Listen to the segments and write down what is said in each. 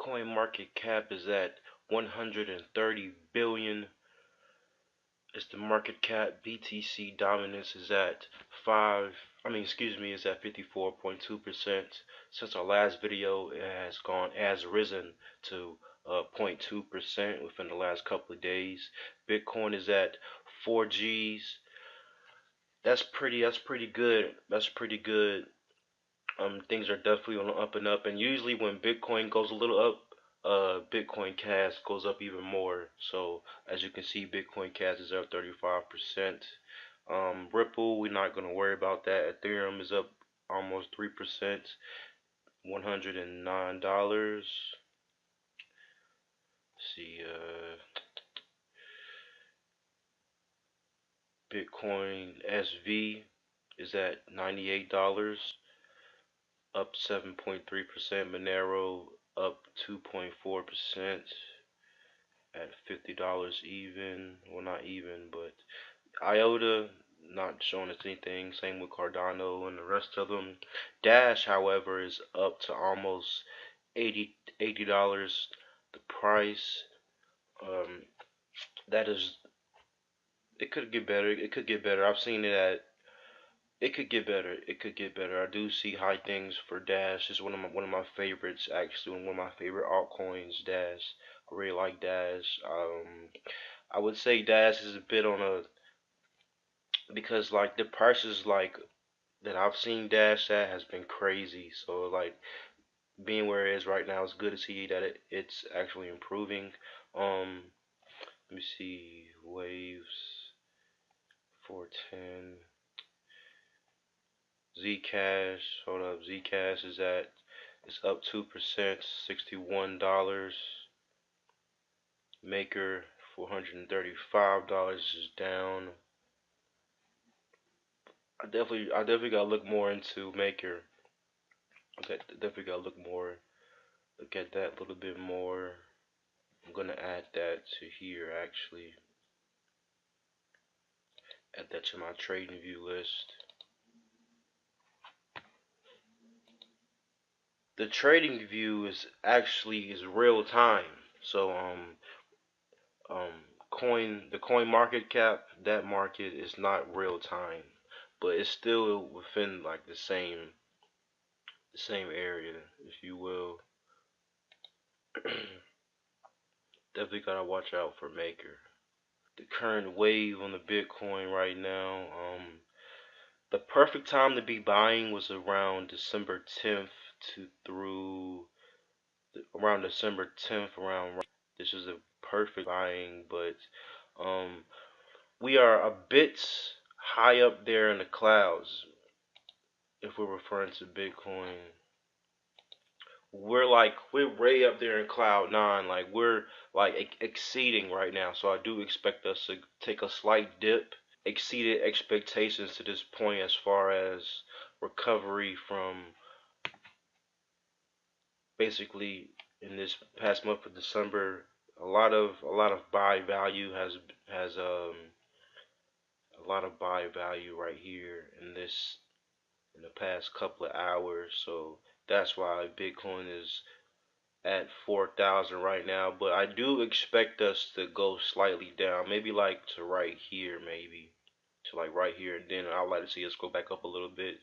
Bitcoin market cap is at 130 billion. It's the market cap. BTC dominance is at is at 54.2%. Since our last video, it has risen to 0.2% within the last couple of days. Bitcoin is at 4 G's. That's pretty good. That's pretty good. Things are definitely on the up and up, and usually when Bitcoin goes a little up, Bitcoin Cash goes up even more. So as you can see, Bitcoin Cash is up 35%. Ripple, we're not gonna worry about that. Ethereum is up almost 3%, $109. See, Bitcoin SV is at $98, up 7.3%. Monero up 2.4% at $50 even. Well, not even, but IOTA not showing us anything. Same with Cardano and the rest of them. Dash, however, is up to almost $80. The price, that is, it could get better. It could get better. I've seen it at. It could get better. It could get better. I do see high things for Dash. It's one of my favorites actually. One of my favorite altcoins, Dash. I really like Dash. I would say Dash is a bit on a because like the prices like that I've seen Dash at has been crazy. So like being where it is right now, it's good to see that it's actually improving. Let me see, waves 410. Zcash, hold up, Zcash it's up 2%, $61. Maker $435 is down. I definitely gotta look more into Maker. Definitely gotta look at that a little bit more. I'm gonna add that to here actually. Add that to my trading view list. The trading view is real time. So the coin market cap, that market is not real time, but it's still within like the same area, if you will. Definitely gotta watch out for Maker. The current wave on the Bitcoin right now, the perfect time to be buying was around December 10th to through around December 10th. This is a perfect buying, but um, we are a bit high up there in the clouds if we're referring to Bitcoin. We're way up there in cloud nine, like we're like exceeding right now. So I do expect us to take a slight dip. Exceeded expectations to this point as far as recovery from basically in this past month of December. A lot of buy value has a lot of buy value right here in the past couple of hours. So that's why Bitcoin is at 4,000 right now. But I do expect us to go slightly down, maybe like to right here, maybe to like right here, and then I'd like to see us go back up a little bit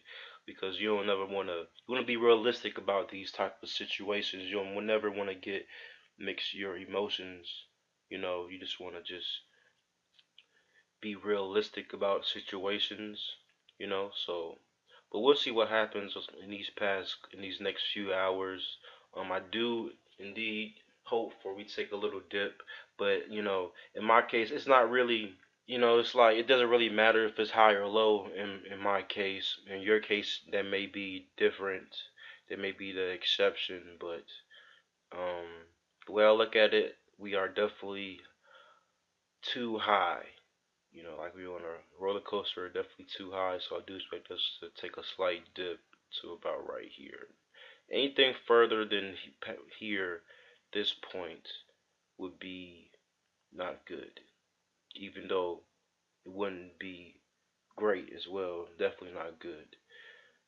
because you don't never you want to be realistic about these type of situations. You don't never want to get mix your emotions. You just want to just be realistic about situations. So but we'll see what happens in these next few hours. I do indeed hope for we take a little dip, but in my case, it's not really. It's like it doesn't really matter if it's high or low. In my case, in your case, that may be different. That may be the exception, but um, the way I look at it, we are definitely too high. Like we on a roller coaster, definitely too high. So I do expect us to take a slight dip to about right here. Anything further than here, this point would be not good. Even though it wouldn't be great as well, definitely not good.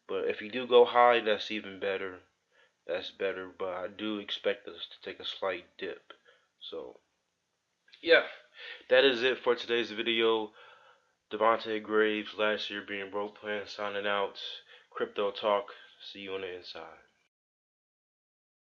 But if you do go high, that's even better. that's better, but I do expect us to take a slight dip. So yeah, that is it for today's video. Devontae Graves, last year being broke, playing, signing out. Crypto talk. See you on the inside.